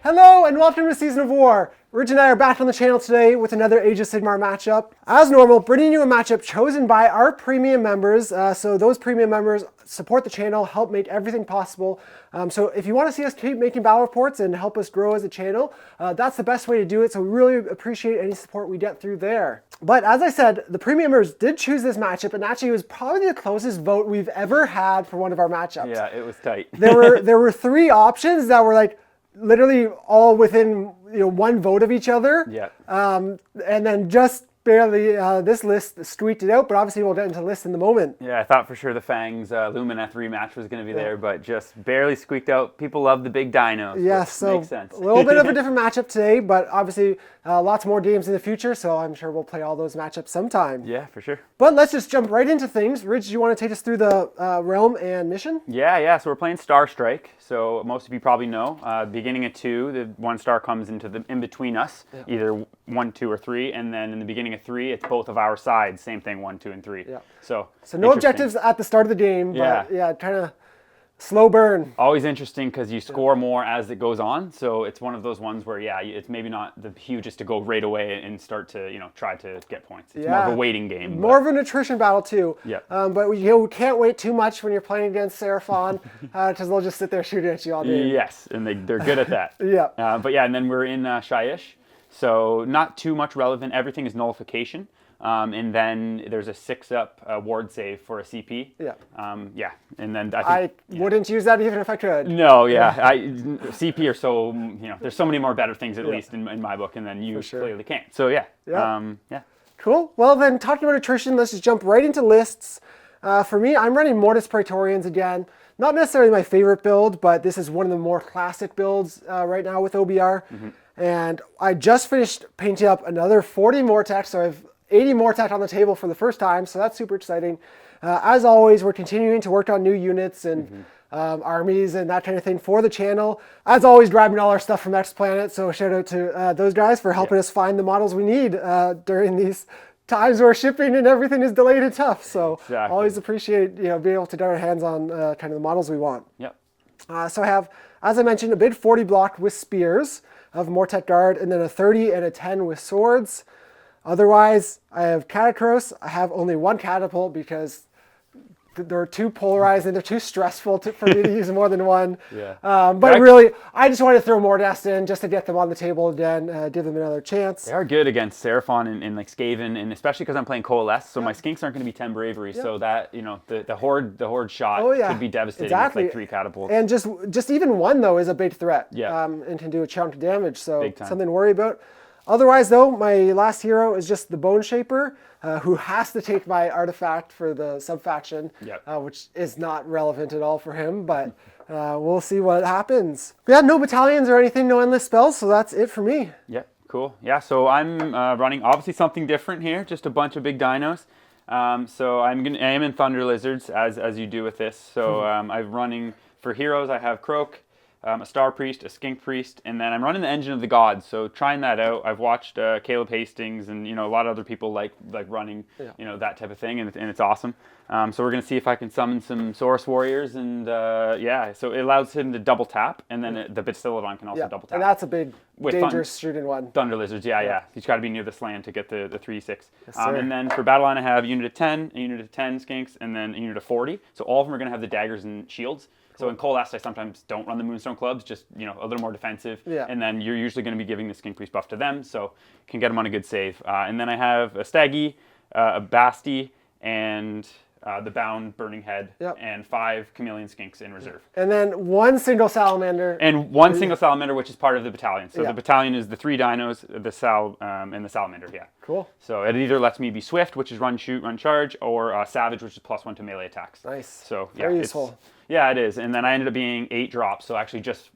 Hello and welcome to Season of War. Rich and I are back on the channel today with another Age of Sigmar matchup. As normal, bringing you a matchup chosen by our premium members. So those premium members support the channel, help make everything possible. So if you want to see us keep making battle reports and help us grow as a channel, that's the best way to do it. So we really appreciate any support we get through there. But as I said, the premium members did choose this matchup, and actually it was probably the closest vote we've ever had for one of our matchups. Yeah, it was tight. There were three options that were like literally all within one vote of each other. Yeah. And then just barely this list squeaked it out, but obviously we'll get into the list in the moment. Yeah, I thought for sure the Fangs Lumineth rematch was going to be there, but just barely squeaked out. People love the big dinos. Yeah, so makes sense. A little bit of a different matchup today, but obviously lots more games in the future, so I'm sure we'll play all those matchups sometime. Yeah, for sure. But let's just jump right into things. Rich, do you want to take us through the realm and mission? Yeah. So we're playing Starstrike. So most of you probably know, beginning of 2, the 1 star comes into the in between us, either 1, 2, or 3, and then in the beginning of 3, it's both of our sides. Same thing, 1, 2, and 3. Yeah. So no objectives at the start of the game, but yeah, kind of slow burn. Always interesting because you score more as it goes on. So it's one of those ones where, it's maybe not the hugest to go right away and start to, try to get points. It's more of a waiting game. More of an attrition battle too. Yeah. But we can't wait too much when you're playing against Seraphon because they'll just sit there shooting at you all day. Yes, and they're good at that. Yeah. And then we're in Shyish. So not too much relevant. Everything is nullification. And then there's a 6-up ward save for a CP. Yeah. And then I wouldn't use that even if I could. No, CP are so, there's so many more better things at least in my book, and then you clearly can't. So Cool. Well then, talking about attrition, let's just jump right into lists. For me, I'm running Mortis Praetorians again. Not necessarily my favorite build, but this is one of the more classic builds right now with OBR. Mm-hmm. And I just finished painting up another 40 Mortex, so I've 80 Mortex on the table for the first time, so that's super exciting. As always, we're continuing to work on new units and armies and that kind of thing for the channel. As always, grabbing all our stuff from X Planet, so shout out to those guys for helping us find the models we need during these times where shipping and everything is delayed and tough. So always appreciate being able to get our hands on kind of the models we want. Yep. So I have, as I mentioned, a big 40 block with spears of Mortec Guard, and then a 30 and a 10 with swords. Otherwise, I have Katakros. I have only one catapult because they're too polarized and they're too stressful for me to use more than one. Yeah. But really, I just wanted to throw Mordas in just to get them on the table again, give them another chance. They are good against Seraphon and like Skaven, and especially because I'm playing Coalesce, so my skinks aren't going to be 10 bravery, so that, the horde shot could be devastating with like 3 catapults. And just even one, though, is a big threat. Yeah. And can do a chunk of damage, so something to worry about. Otherwise, though, my last hero is just the Bone Shaper, who has to take my artifact for the sub-faction, which is not relevant at all for him, but we'll see what happens. But yeah, no battalions or anything, no endless spells, so that's it for me. Yep, cool. Yeah, so I'm running obviously something different here, just a bunch of big dinos. So I am in Thunder Lizards, as you do with this. So I'm running, for heroes, I have Croak, a Star Priest, a Skink Priest, and then I'm running the Engine of the Gods. So trying that out. I've watched Caleb Hastings and a lot of other people like running that type of thing, and it's awesome. So we're gonna see if I can summon some Saurus Warriors, and so it allows him to double tap, and then the Bastillodon can also double tap. And that's a big dangerous shooting one. Thunder Lizards, he's got to be near the land to get the 3/6. Yes, and then for battle line I have a unit of 10, a unit of 10 Skinks, and then a unit of 40. So all of them are gonna have the daggers and shields. So in Coalesce, I sometimes don't run the Moonstone Clubs, just a little more defensive. Yeah. And then you're usually going to be giving the Skink Priest buff to them, so can get them on a good save. And then I have a Staggy, a Basti, and the Bound Burning Head, and 5 Chameleon Skinks in reserve. And then one single Salamander. And one single Salamander, which is part of the battalion. So the battalion is the 3 dinos, and the Salamander, Cool. So it either lets me be Swift, which is run, shoot, run, charge, or Savage, which is +1 to melee attacks. Nice. So very useful. Yeah, it is. And then I ended up being 8 drops, so actually just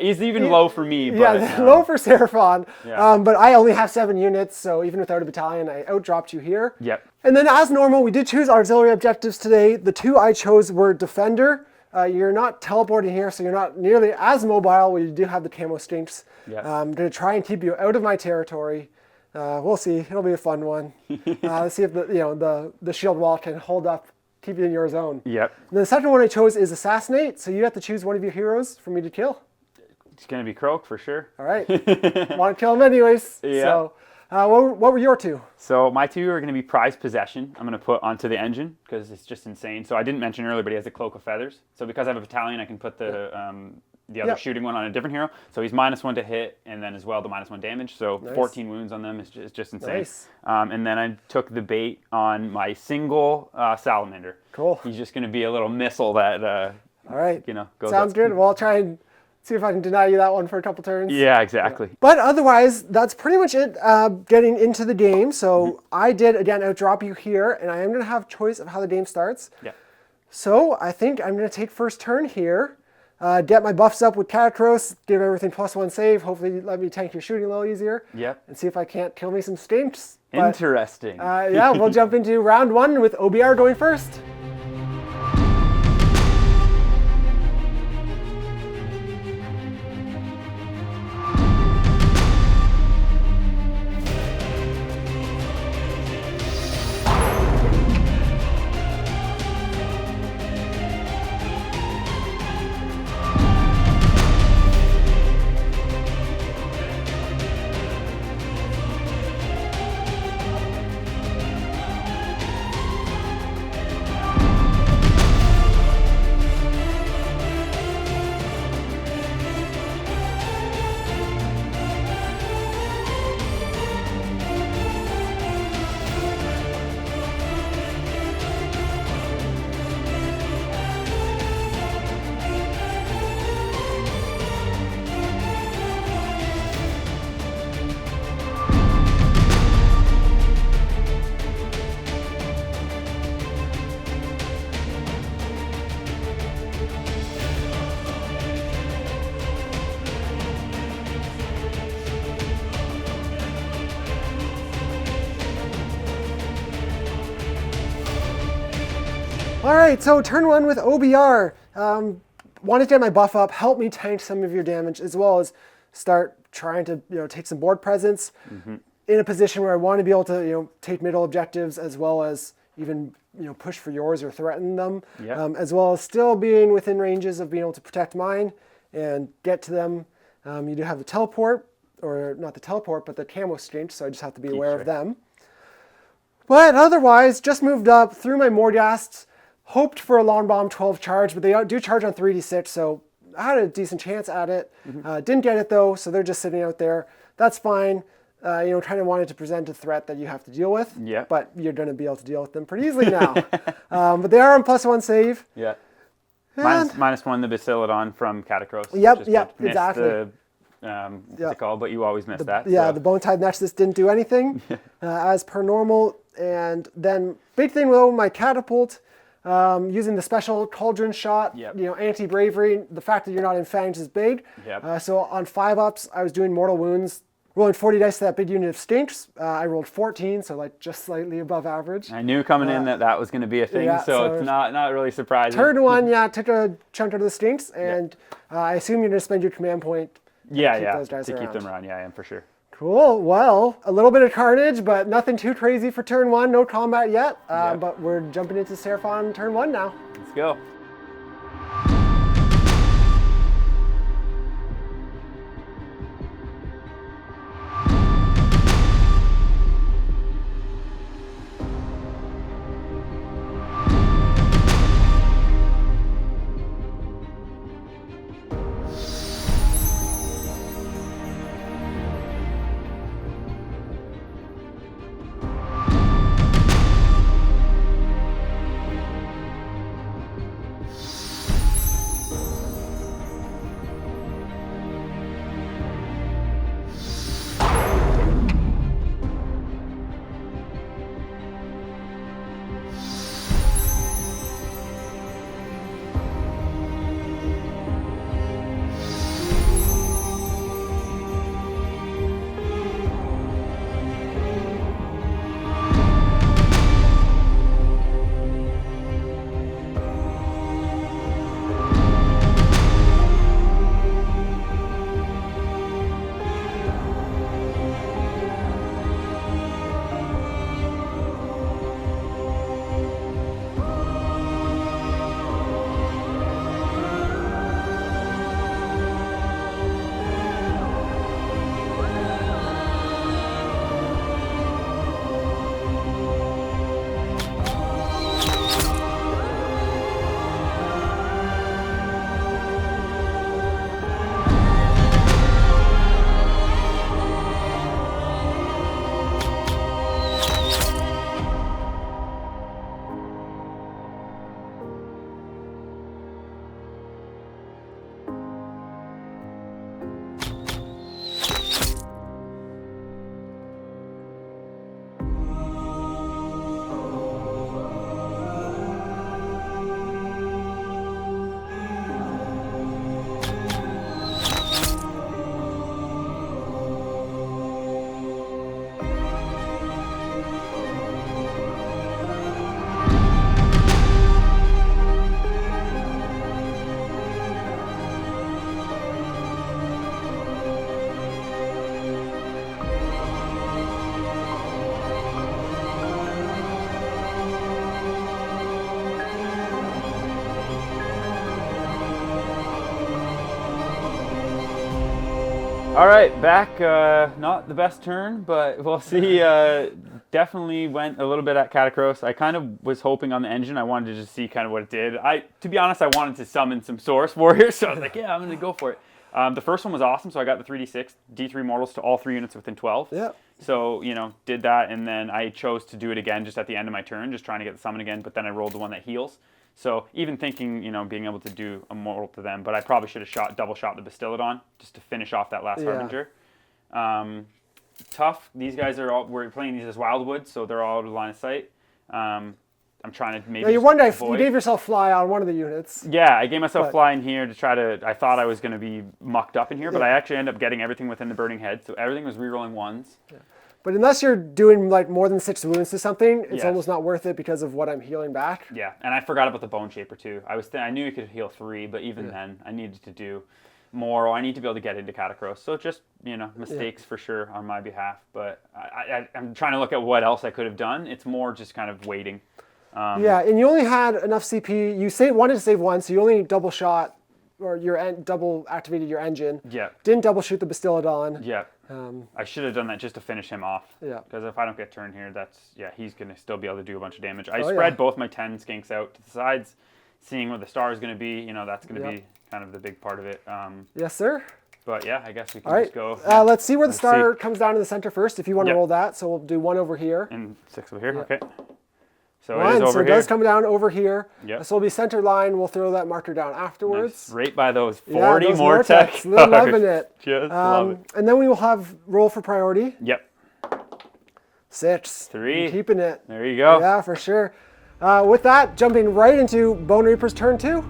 is even low for me. But, low for Seraphon. But I only have 7 units, so even without a battalion, I outdropped you here. Yep. And then as normal, we did choose auxiliary objectives today. The 2 I chose were Defender. You're not teleporting here, so you're not nearly as mobile, but you do have the camo stinks. I'm going to try and keep you out of my territory. We'll see. It'll be a fun one. Let's see if the shield wall can hold up, keep you in your zone. Yep. And then the second one I chose is Assassinate, so you have to choose one of your heroes for me to kill. It's going to be Croak for sure. All right. Want to kill him anyways. Yeah. So, what were your two? So my two are going to be prized possession. I'm going to put onto the engine because it's just insane. So I didn't mention earlier, but he has a cloak of feathers. So because I have a battalion, I can put the other shooting one on a different hero. So he's -1 to hit, and then as well the -1 damage. So Nice. 14 wounds on them is just insane. Nice. And then I took the bait on my single salamander. Cool. He's just going to be a little missile that All right. goes Sounds up. good. Well, I'll try and see if I can deny you that one for a couple turns. Yeah, exactly. But otherwise, that's pretty much it getting into the game. So I did, again, outdrop you here, and I am going to have choice of how the game starts. Yeah. So I think I'm going to take first turn here, get my buffs up with Katakros, give everything +1 save, hopefully let me tank your shooting a little easier, Yep. and see if I can't kill me some stinks. But, Interesting. yeah, we'll jump into round 1 with OBR going first. All right, so turn 1 with OBR. Wanted to get my buff up, help me tank some of your damage, as well as start trying to take some board presence in a position where I want to be able to take middle objectives, as well as even push for yours or threaten them, as well as still being within ranges of being able to protect mine and get to them. You do have the teleport, or not the teleport, but the camo exchange, so I just have to be aware of them. But otherwise, just moved up through my Morghasts. Hoped for a long bomb 12 charge, but they do charge on 3d6, so I had a decent chance at it. Didn't get it though, so they're just sitting out there. That's fine. Kind of wanted to present a threat that you have to deal with, but you're going to be able to deal with them pretty easily now. But they are on +1 save. Yeah. And -1 the Basilodon from Katakros. Yep, Just exactly. What's it called? But you always miss that. Yeah, so. the Bone-Tied Nexus didn't do anything as per normal. And then big thing though, my catapult. Using the special cauldron shot, anti-bravery, the fact that you're not in fangs is big. So on 5-ups, I was doing mortal wounds, rolling 40 dice to that big unit of stinks. I rolled 14, so like just slightly above average. I knew coming in that was going to be a thing, so it's not really surprising. Turn 1, took a chunk out of the stinks, and I assume you're going to spend your command point to keep them around. Yeah, I am for sure. Cool. Well, a little bit of carnage, but nothing too crazy for turn 1. No combat yet, but we're jumping into Seraphon turn 1 now. Let's go. All right, back. Not the best turn, but we'll see. Definitely went a little bit at Katakros. I kind of was hoping on the engine. I wanted to just see kind of what it did. To be honest, I wanted to summon some Source Warriors, so I was like, yeah, I'm going to go for it. The first one was awesome, so I got the 3d6, D3 mortals to all 3 units within 12. Yeah. So, you know, did that, and then I chose to do it again just at the end of my turn, just trying to get the summon again, but then I rolled the one that heals. So even thinking, you know, being able to do a mortal to them, but I probably should have double shot the Bastiladon just to finish off that last Harbinger. Tough. These guys we're playing these as Wildwood, so they're all out of line of sight. I'm trying to maybe. Now you wonder if you gave yourself fly on one of the units. Yeah, I gave myself fly in here to try to. I thought I was going to be mucked up in here, but I actually ended up getting everything within the Burning Head, so everything was rerolling 1s. Yeah. But unless you're doing like more than 6 wounds to something, it's almost not worth it because of what I'm healing back. Yeah, and I forgot about the Bone Shaper too. I knew you could heal 3, but even then, I needed to do more. Or I need to be able to get into Katakros. So just, you know, mistakes for sure on my behalf. But I'm trying to look at what else I could have done. It's more just kind of waiting. Yeah, and you only had enough CP. You wanted to save 1, so you only double shot or double activated your engine. Yeah. Didn't double shoot the Bastiladon. Yeah. I should have done that just to finish him off. Yeah. Because if I don't get turned here, he's going to still be able to do a bunch of damage. I spread both my 10 skinks out to the sides, seeing where the star is going to be. You know, that's going to be kind of the big part of it. Yes, sir. But yeah, I guess we can just go. Let's see where the star comes down in the center first, if you want to roll that. So we'll do 1 over here. And 6 over here, okay. So 1, it is over so it here. does come down over here. Yep. So it'll be center line. We'll throw that marker down afterwards. Nice. Right by those 40 those Mortex. They're loving it. Just love it. And then we will have roll for priority. Yep. 6. 3. Keeping it. There you go. Yeah, for sure. With that, jumping right into Bonereapers turn 2.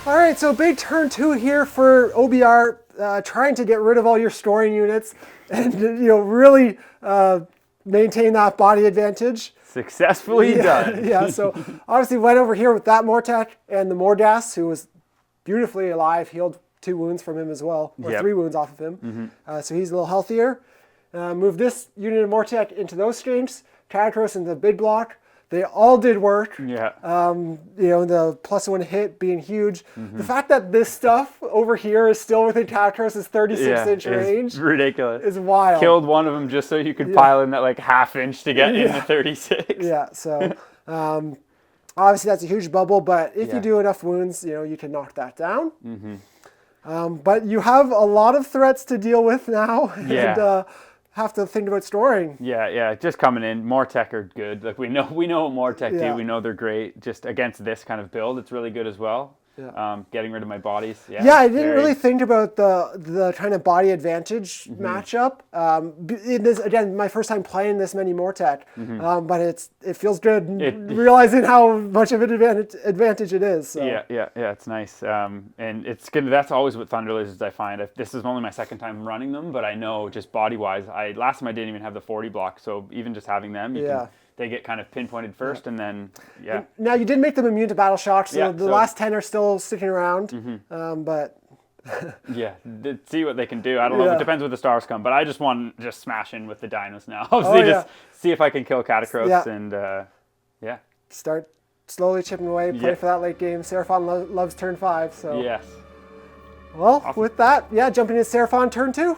All right, so big turn 2 here for OBR, trying to get rid of all your storing units and really maintain that body advantage. Successfully done. Yeah, so obviously went over here with that Mortek and the Mordas, who was beautifully alive, healed 2 wounds from him as well, or 3 wounds off of him. So he's a little healthier. Move this unit of Mortek into those strengths, Katakros into the big block. They all did work. Yeah. You know, the +1 hit being huge. The fact that this stuff over here is still within Katakros' 36-inch range ridiculous. is wild. Killed one of them just so you could pile in that like half inch to get in the 36. Yeah, so obviously that's a huge bubble, but if you Yeah. do enough wounds, you know, you can knock that down. But you have a lot of threats to deal with now, and have to think about storing. Yeah, just coming in. Mortec are good. Like we know what Mortec do. We know they're great. Just against this kind of build, it's really good as well. Yeah. Getting rid of my bodies. Yeah, I didn't really think about the kind of body advantage matchup. In this, again, my first time playing this many Mortec, but it feels good realizing how much of an advantage it is. So. Yeah, it's nice. And that's always what Thunder Lizards I find. This is only my second time running them, but I know just body wise, last time I didn't even have the 40 block, so even just having them, they get kind of pinpointed first, and then Now you did make them immune to battle shock, so the last 10 are still sticking around, but. See what they can do. I don't know. It depends what the stars come, but I just want to just smash in with the dinos now. Obviously, just see if I can kill Katakros and start slowly chipping away, play for that late game. Seraphon loves turn 5, so. Yes. Well, with that, jumping into Seraphon turn 2.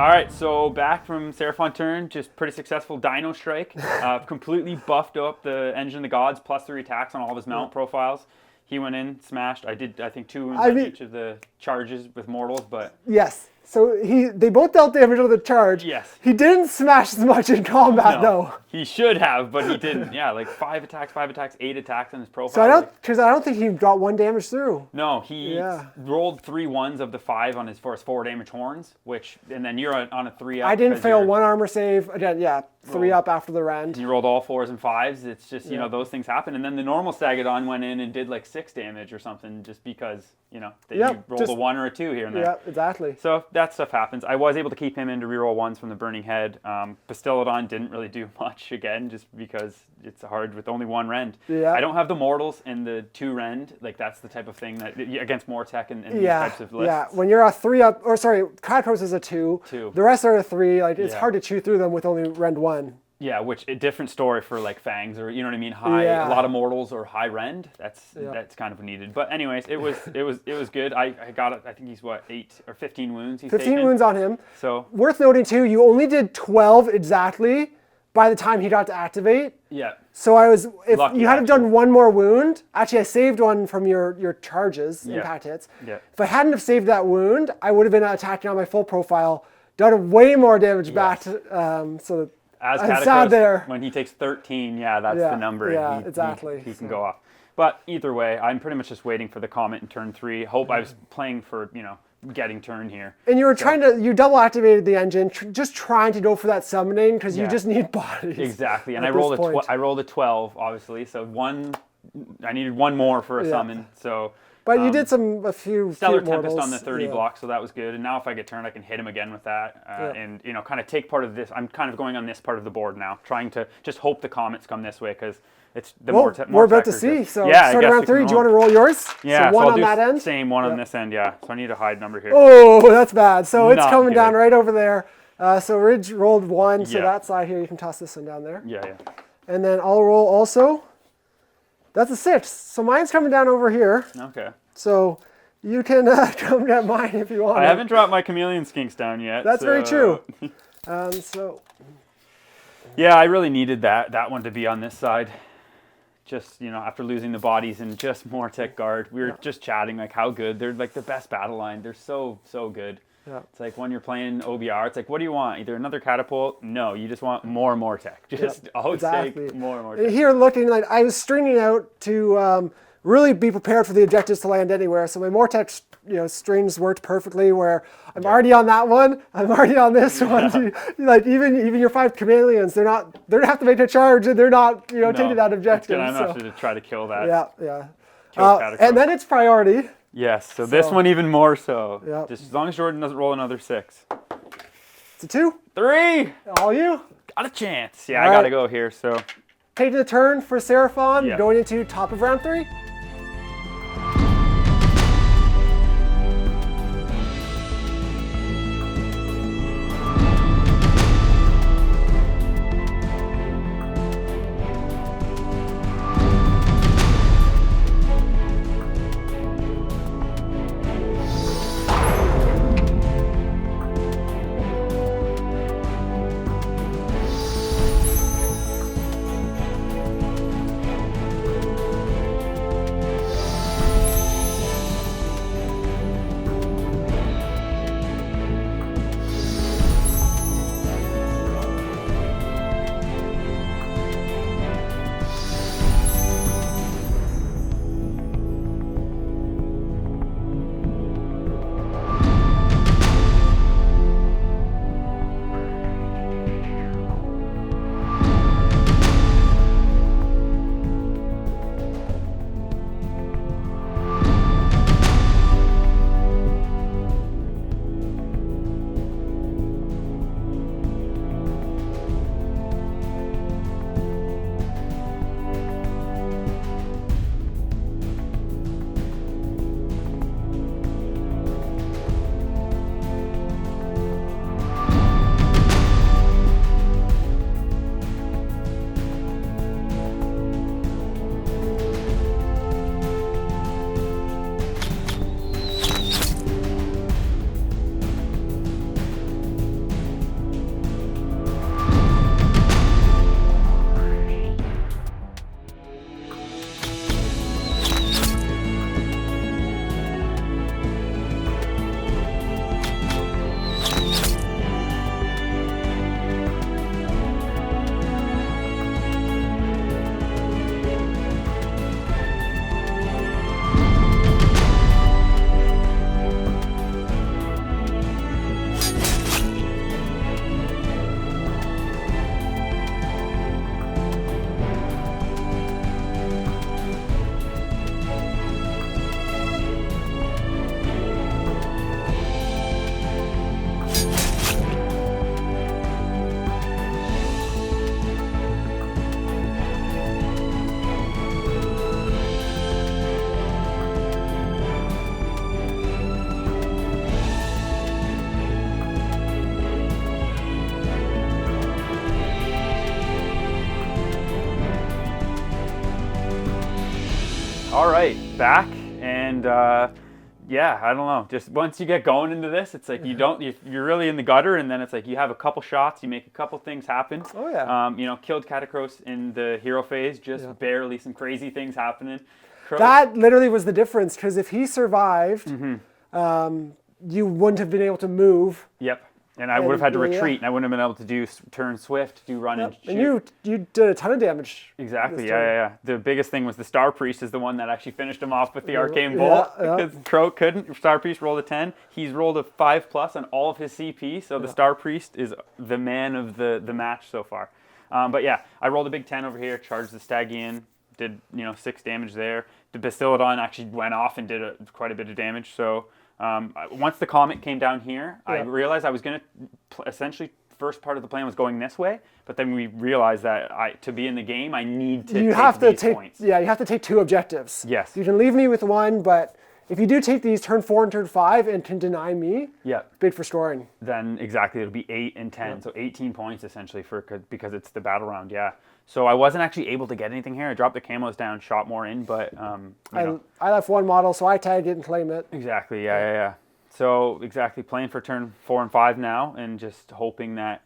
All right, so back from Seraphon turn, just pretty successful Dino Strike. Completely buffed up the Engine of the Gods, +3 attacks on all of his mount profiles. He went in, smashed. I did, I think, 2 wounds on each of the charges with mortals, but... Yes. So they both dealt damage on the charge. Yes. He didn't smash as much in combat, though. He should have, but he didn't. Yeah, like 5 attacks, 8 attacks on his profile. So I don't think he got 1 damage through. No, he rolled 3 1s of the 5 on his 4 damage horns, and then you're on a 3 up. I didn't fail 1 armor save. Again, 3 up after the rend. You rolled all 4s and 5s. It's just, you know, those things happen. And then the normal Stagadon went in and did like 6 damage or something just because, you know, you rolled a 1 or a 2 here and there. Yeah, exactly. So that stuff happens. I was able to keep him into reroll ones from the Burning Head. Bastiladon didn't really do much again, just because it's hard with only one rend. Yeah. I don't have the Mortals and the 2 rend. Like that's the type of thing that against Mortec and these types of lists. Yeah, when you're a 3 up, or sorry, Katakros is a 2. 2. The rest are a 3. Like it's Yeah. hard to chew through them with only rend 1. Yeah, which a different story for like Fangs or you know what I mean, high Yeah. a lot of Mortals or high rend. That's kind of needed. But anyways, it was good. I got it. I think he's what 8 or 15 wounds. He's 15 taken. wounds on him. So Worth noting too, you only did 12 exactly by the time he got to activate. yeah, So if Lucky, you had actually. done one more wound, actually I saved one from your charges, Yeah. impact hits. Yeah. If I hadn't have saved that wound, I would have been attacking on my full profile, done way more damage back to, so as I'm Katakros, sad there. when he takes 13, that's Yeah, the number. yeah, he, exactly. He can go off. But either way, I'm pretty much just waiting for the Comet in turn 3. Hope I was playing for, getting turn here. And you were you double activated the engine, just trying to go for that summoning because you Yeah. just need bodies. Exactly, and at I rolled this point. I rolled a 12, obviously. So I needed one more for a Yeah. summon. So. But you did a few Stellar cute Tempest mortals. on the 30 Yeah. block, so that was good. And now if I get turned, I can hit him again with that. And, kind of take part of this. I'm kind of going on this part of the board now, trying to just hope the Comets come this way, because it's the Well, we're about to Mortec are see. just- So yeah, I start guess around we 3. can Do you want to roll. roll yours? Yeah, So one I'll on do that end. same one on this end, yeah. So I need a hide number here. Oh, that's bad. So it's Not coming down good. right over there. So Ridge rolled 1. So Yeah. that side here, you can toss this one down there. Yeah. And then I'll roll also. That's a 6. So mine's coming down over here. Okay. So you can come get mine if you want. I haven't dropped my Chameleon Skinks down yet. That's very so- true. So Yeah, I really needed that one to be on this side. Just, after losing the bodies and just Mortec Guard, we were just chatting like how good. They're like the best battle line. They're so good. Yeah. It's like when you're playing OBR, it's like, what do you want? Either another catapult? No, you just want more Mortec. Just always take more Mortec. Here looking like I was stringing out to really be prepared for the objectives to land anywhere. So my Mortec, strings worked perfectly. Where I'm already on that one, I'm already on this one. Like even your 5 chameleons, they don't have to make a charge, and they're not taking that objective. I'm So. actually to try to kill that. Yeah. Kill Katakros. And then it's priority. Yes, so this one even more so. Yep. Just as long as Jordan doesn't roll another 6. It's a 2. 3! All you. Got a chance. Yeah, All I got to right. go here, so. Taking the turn for Seraphon, Yeah. going into top of round 3. All right, back, and yeah, I don't know. Just once you get going into this, it's like you're really in the gutter, and then it's like you have a couple shots, you make a couple things happen. Oh yeah. You know, killed Katakros in the hero phase, just barely. Some crazy things happening. That literally was the difference, because if he survived, you wouldn't have been able to move. Yep. And I would have had to retreat, and I wouldn't have been able to do turn swift, do run and shoot. And you did a ton of damage. Exactly, yeah. The biggest thing was the Star Priest is the one that actually finished him off with the Arcane Bolt. Because Crow couldn't. Star Priest rolled a 10. He's rolled a 5+ on all of his CP, so the Star Priest is the man of the match so far. But yeah, I rolled a big 10 over here, charged the Stygian, did 6 damage there. The Bastiladon actually went off and did quite a bit of damage, so... once the comet came down here, I realized I was going to essentially first part of the plan was going this way, but then we realized that to be in the game, I need to take these points. Yeah, you have to take 2 objectives. Yes. You can leave me with 1, but if you do take these turn 4 and turn 5 and can deny me, bid for storing. Then exactly, it'll be 8 and 10, so 18 points essentially because it's the battle round, So I wasn't actually able to get anything here. I dropped the camos down, shot more in, but I left 1 model, so I tagged it and claimed it. Exactly, yeah. So exactly, playing for turn 4 and 5 now, and just hoping that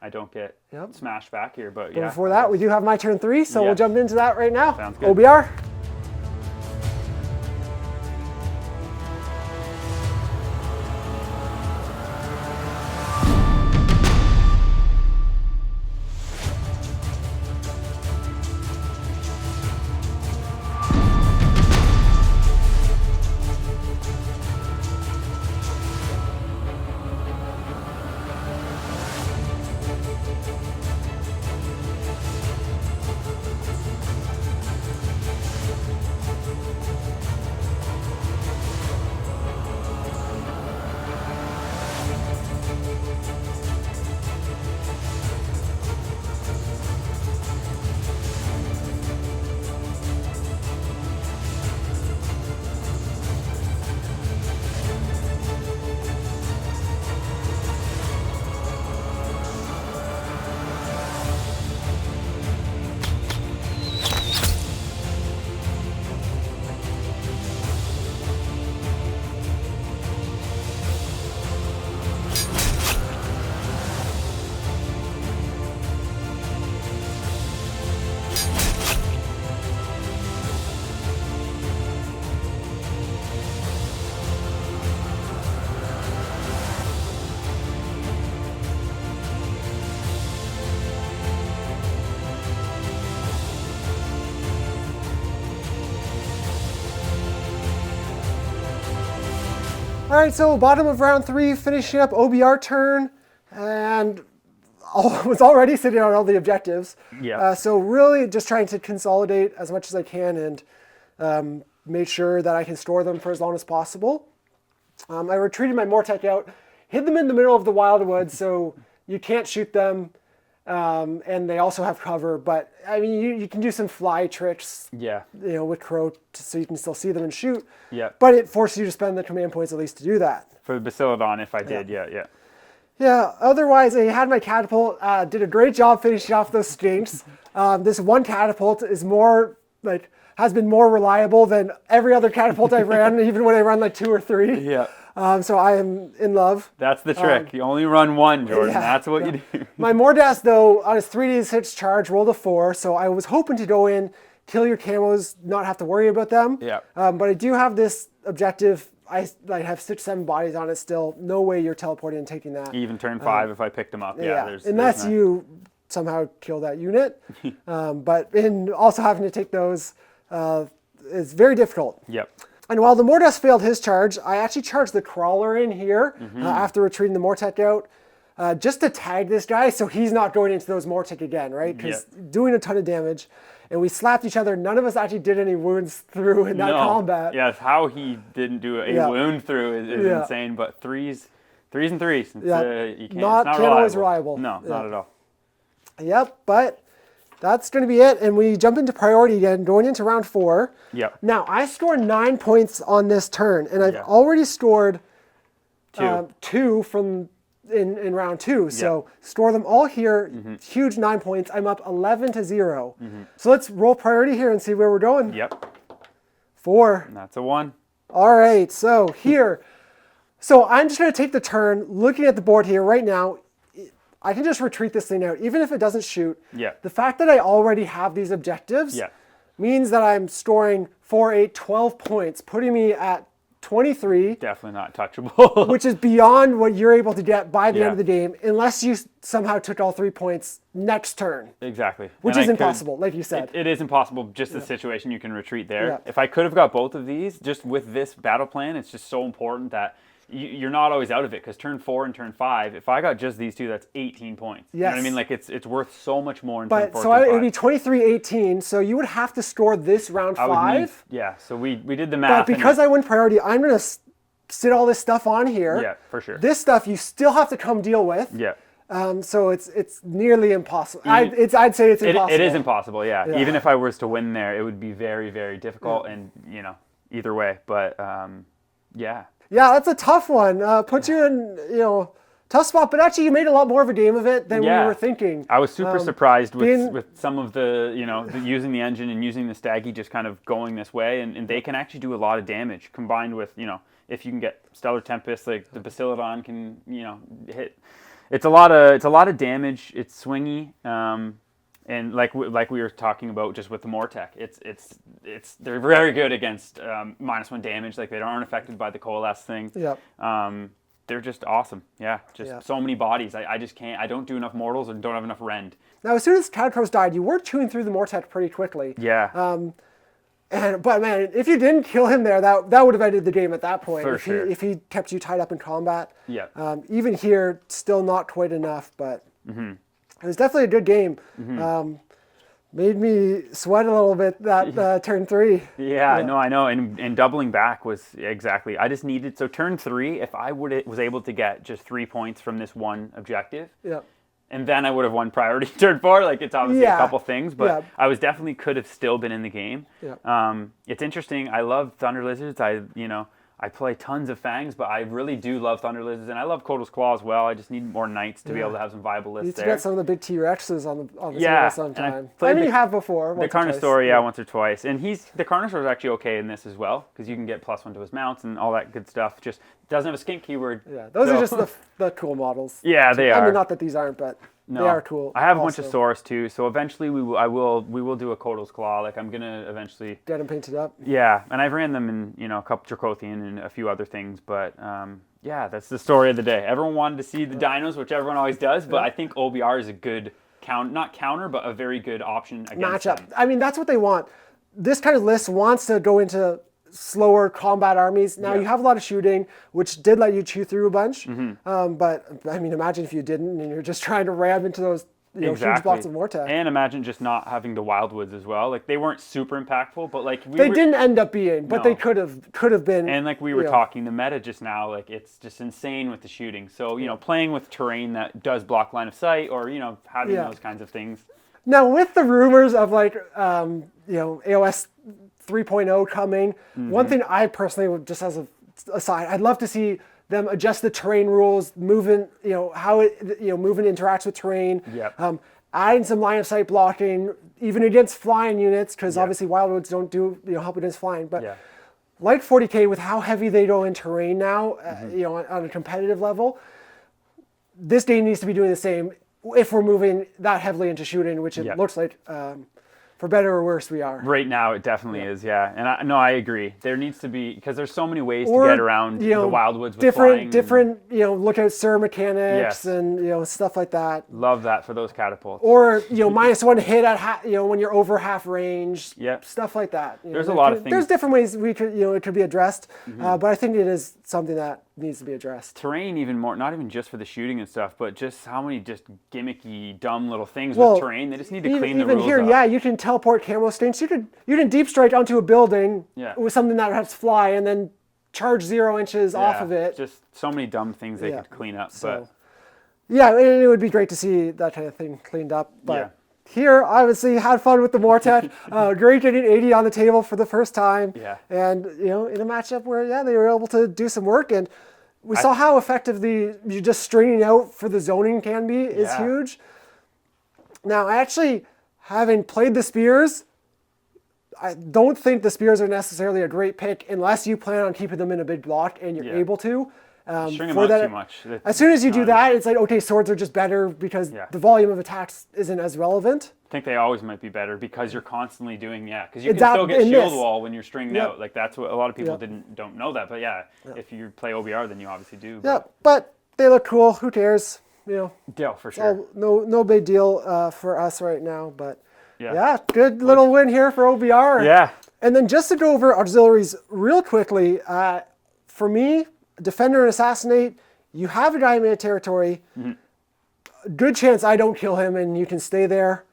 I don't get smashed back here. But yeah. Before that, we do have my turn 3, so we'll jump into that right now. Sounds good. OBR. All right, so bottom of round 3, finishing up OBR turn, and was already sitting on all the objectives. Yeah. So really just trying to consolidate as much as I can and make sure that I can store them for as long as possible. I retreated my Mortec out, hid them in the middle of the wildwood, so you can't shoot them, and they also have cover. But I mean, you can do some fly tricks. Yeah. With Crow, so you can still see them and shoot. Yeah. But it forces you to spend the command points at least to do that. For the Bastiladon, if I did, yeah. Yeah, otherwise I had my catapult, did a great job finishing off those stinks. This one catapult is has been more reliable than every other catapult I ran, even when I run like 2 or 3. Yeah. So I am in love. That's the trick. You only run 1, Jordan. Yeah, That's what you do. My Mordas, though, on his 3d6 charge, rolled a 4, so I was hoping to go in, kill your camos, not have to worry about them. Yeah. But I do have this objective. I have 6-7 bodies on it still. No way you're teleporting and taking that. Even turn 5 if I picked them up. Unless you somehow kill that unit. But in also having to take those is very difficult. Yep. And while the Mordas failed his charge, I actually charged the Crawler in here after retreating the Mortec out, just to tag this guy so he's not going into those Mortec again, right? Because doing a ton of damage. And we slapped each other. None of us actually did any wounds through in that combat. Yes, how he didn't do a wound through is insane. But threes and threes. You can't not always reliable. No, not at all. Yep, but that's going to be it. And we jump into priority again, going into round 4. Yep. Now, I scored 9 points on this turn, and I've already scored 2 from in round 2. So store them all here. Huge 9 points. I'm up 11-0. So let's roll priority here and see where we're going. Yep. 4. And that's a 1. All right, so here. So I'm just going to take the turn, looking at the board here right now. I can just retreat this thing out, even if it doesn't shoot. Yeah. The fact that I already have these objectives means that I'm scoring 4, 8, 12 points, putting me at 23. Definitely not touchable. Which is beyond what you're able to get by the end of the game, unless you somehow took all 3 points next turn. Exactly. Which is impossible, like you said. It is impossible, just the situation you can retreat there. Yeah. If I could have got both of these, just with this battle plan, it's just so important that you're not always out of it, because turn 4 and turn 5, if I got just these two, that's 18 points. You know what I mean? Like, it's worth so much more in turn 4, so it would be 23-18, so you would have to score this round 5. So we did the math. But because I win priority, I'm going to sit all this stuff on here. Yeah, for sure. This stuff you still have to come deal with. Yeah. So it's nearly impossible. I'd say it's impossible. It is impossible, yeah. Even if I was to win there, it would be very, very difficult, and, you know, either way. But, yeah. Yeah, that's a tough one. Puts you in, tough spot, but actually you made a lot more of a game of it than we were thinking. I was super surprised with some of the, using the engine and using the Staggy just kind of going this way, and they can actually do a lot of damage, combined with, if you can get Stellar Tempest, like the Bastiladon can, hit. It's a lot of damage. It's swingy. And like we were talking about just with the Mortec, they're very good against -1 damage. Like, they aren't affected by the Coalesce thing. Yep. They're just awesome. Yeah, so many bodies. I just can't. I don't do enough mortals and don't have enough rend. Now, as soon as Katakros died, you were chewing through the Mortec pretty quickly. Yeah. But man, if you didn't kill him there, that would have ended the game at that point. For sure. If he kept you tied up in combat. Yeah. Even here, still not quite enough, but. It was definitely a good game. Made me sweat a little bit that turn 3. Yeah, no, I know. And doubling back was exactly. I just needed, so turn 3, if I was able to get just 3 points from this one objective, and then I would have won priority turn 4. Like, it's obviously a couple things, but I was definitely could have still been in the game. It's interesting. I love Thunder Lizards. I play tons of Fangs, but I really do love Thunder Lizards, and I love Kodos Claw as well. I just need more Knights to be able to have some viable lists there. You need to get some of the big T-Rexes on the table sometime. You have before. The Carnosaur, once or twice. And the Carnosaur is actually okay in this as well, because you can get +1 to his mounts and all that good stuff. Just doesn't have a skink keyword. Yeah, those are just the cool models. Yeah, they are. I mean, not that these aren't, but they are cool. I have a bunch of Saurus too, so eventually we will do a Kodos Claw. Like, I'm gonna eventually get them painted up. Yeah, and I've ran them in a couple Dracothian and a few other things, but that's the story of the day. Everyone wanted to see the dinos, which everyone always does, but I think OBR is a good not counter, but a very good option against matchup. them. I mean, that's what they want. This kind of list wants to go into slower combat armies. Now, you have a lot of shooting, which did let you chew through a bunch. But I mean, imagine if you didn't and you're just trying to ram into those huge blocks of Mortec. And imagine just not having the Wildwoods as well. Like, they weren't super impactful, but like they didn't end up being, but they could have been. And like we were talking, the meta just now, like, it's just insane with the shooting. So playing with terrain that does block line of sight, or having those kinds of things. Now, with the rumors of like AOS 3.0 coming, one thing I personally would, just as a aside, I'd love to see them adjust the terrain rules, moving, how it, moving interacts with terrain. Adding some line of sight blocking, even against flying units, because obviously Wildwoods don't do help against flying. But like 40K, with how heavy they go in terrain now, on a competitive level, this game needs to be doing the same if we're moving that heavily into shooting, which it looks like. For better or worse, we are. Right now, it definitely is, And I agree. There needs to be, because there's so many ways to get around the Wildwoods with flying. Different, look out Sir mechanics and, stuff like that. Love that for those catapults. Or, -1 hit at, when you're over half range. Stuff like that. There's a lot of things. There's different ways we could, it could be addressed. But I think it is something that needs to be addressed. Terrain even more, not even just for the shooting and stuff, but just how many just gimmicky, dumb little things with terrain. They just need to clean the rules here, up. You can teleport camo stains. You can deep strike onto a building with something that has fly and then charge 0 inches off of it. Just so many dumb things they could clean up. So, it would be great to see that kind of thing cleaned up. But here, obviously, had fun with the Mortec. Great getting 80 on the table for the first time. And, in a matchup where, they were able to do some work. And we saw how effective you just stringing out for the zoning can be is huge. Now, actually, having played the spears, I don't think the spears are necessarily a great pick unless you plan on keeping them in a big block and you're able to. String them out too much. As soon as you do that, it's like, okay, swords are just better because the volume of attacks isn't as relevant. I think they always might be better because you're constantly doing, because you can still get shield wall when you're stringed out. Like that's what a lot of people don't know that. But if you play OBR, then you obviously do. But they look cool. Who cares? You know, for sure. No big deal for us right now. But good little win here for OBR. Yeah. And then just to go over auxiliaries real quickly, for me, Defender and Assassinate, you have a guy in mid territory. Good chance I don't kill him and you can stay there.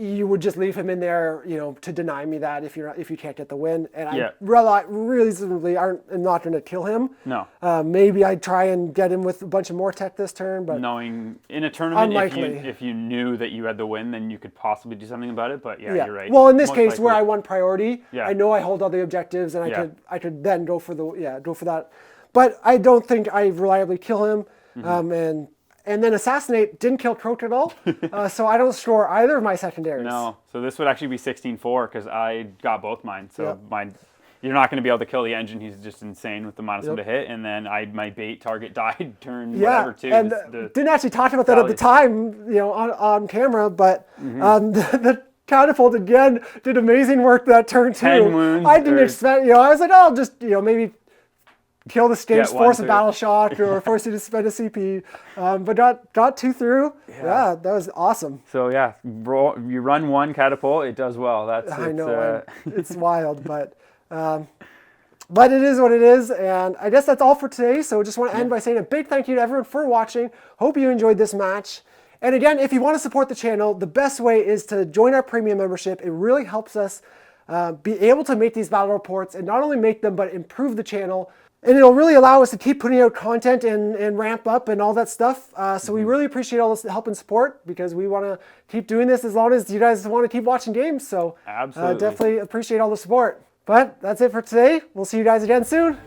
You would just leave him in there, to deny me that if you can't get the win. And I reasonably am not going to kill him. No. Maybe I'd try and get him with a bunch of more tech this turn, but knowing in a tournament, unlikely. If you knew that you had the win, then you could possibly do something about it. But you're right. Well, in this case, where I won priority, I know I hold all the objectives, and I could then go for that. But I don't think I reliably kill him, and then Assassinate didn't kill Croak at all, so I don't score either of my secondaries. No, so this would actually be 16-4 because I got both mine. So you're not going to be able to kill the engine. He's just insane with the -1 to hit. And then my bait target died turn whatever too. And didn't actually talk about that at the time, on camera, but the catapult again did amazing work that turn too. 10 wounds. I didn't expect, I was like, I'll just, maybe kill the stage, force a battle shock, or force you to spend a CP. But got 2 through. Yeah, that was awesome. So you run 1 catapult, it does well. I know, it's wild, but it is what it is. And I guess that's all for today. So just want to end by saying a big thank you to everyone for watching. Hope you enjoyed this match. And again, if you want to support the channel, the best way is to join our premium membership. It really helps us be able to make these battle reports, and not only make them, but improve the channel. And it'll really allow us to keep putting out content and ramp up and all that stuff. So we really appreciate all this help and support, because we want to keep doing this as long as you guys want to keep watching games. So absolutely, definitely appreciate all the support. But that's it for today. We'll see you guys again soon.